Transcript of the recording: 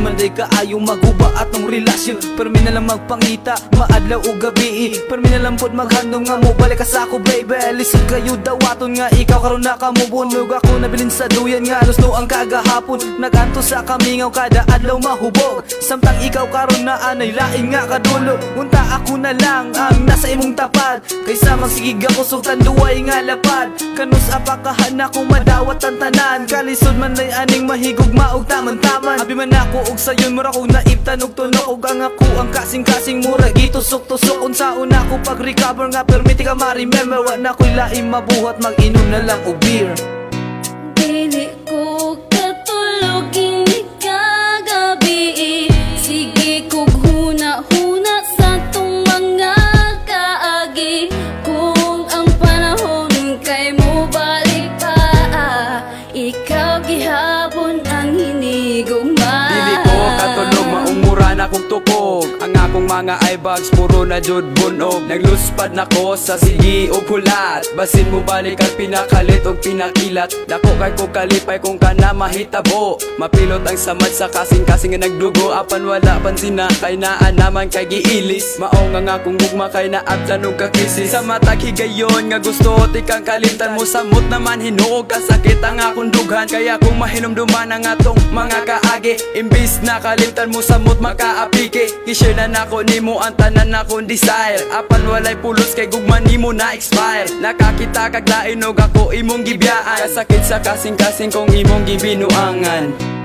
man day kaayong maguba atong relasyon. Permi na lang magpangita, maadlaw o gabi. Permi na lang pod maghandom nga mo balik ka sa ako baby. Lisod kayo dawaton nga ikaw karon na kamubunog. Ako nabilin sa duyan nga alos no ang kagahapon. Naganto sa kamingaw kada adlaw mahubog. Samtang ikaw karon na anay laing nga kadulo. Unta ako na lang ang nasa imong tapad, kaysa magsigig ako sugtan duway nga lapad. Kanus apakahan ako madawat ang tanan. Kalisod man lay aning mahigog maog taman-taman. Abi man ako og sayon mura kog naibtan og tunok. Og ang ako ang kasing-kasing mura gitusok-tusok. Unsaon ako pag-recover nga permiti ka ma-remember. Wa na ko'y laing mabuhat mag-inom na lang og beer. Dili ko katulog ini kagabi. Sige kog huna-huna sa tong mga kaagi. Kung ang panahon kay mo balik pa, ikaw gihapon ang hinigugma. Dili ko katulog, maumura na kong tukog. Ang akong mga eyebags puro na jud bunog. Nagluspad na ko sa sigi o kulat. Basin mo balik ang pinakalit o pinakilat. Dako kay ko kalipay kung ka na mahitabo. Mapilot ang samad sa kasing-kasing nga nagdugo. Apan wala pansin na kay naan naman kay giilis. Mao nga akong gugma kay naabtan og kakrisis. Sa matag higayon nga gusto tikang kalimtan mo. Samot naman hinuog kasakit ang akong dughan. Kaya kung mahinumduman ang atong mga kaagi, imbis na kalimtan mo samot makaapike. Kishare na nako nimo ang tanan akong desire. Apan walay pulos kay gugman nimo na expire. Nakakita kag lain og ako imong gibiyaan. Kasakit sa kasing-kasing kong imong gibinuangan.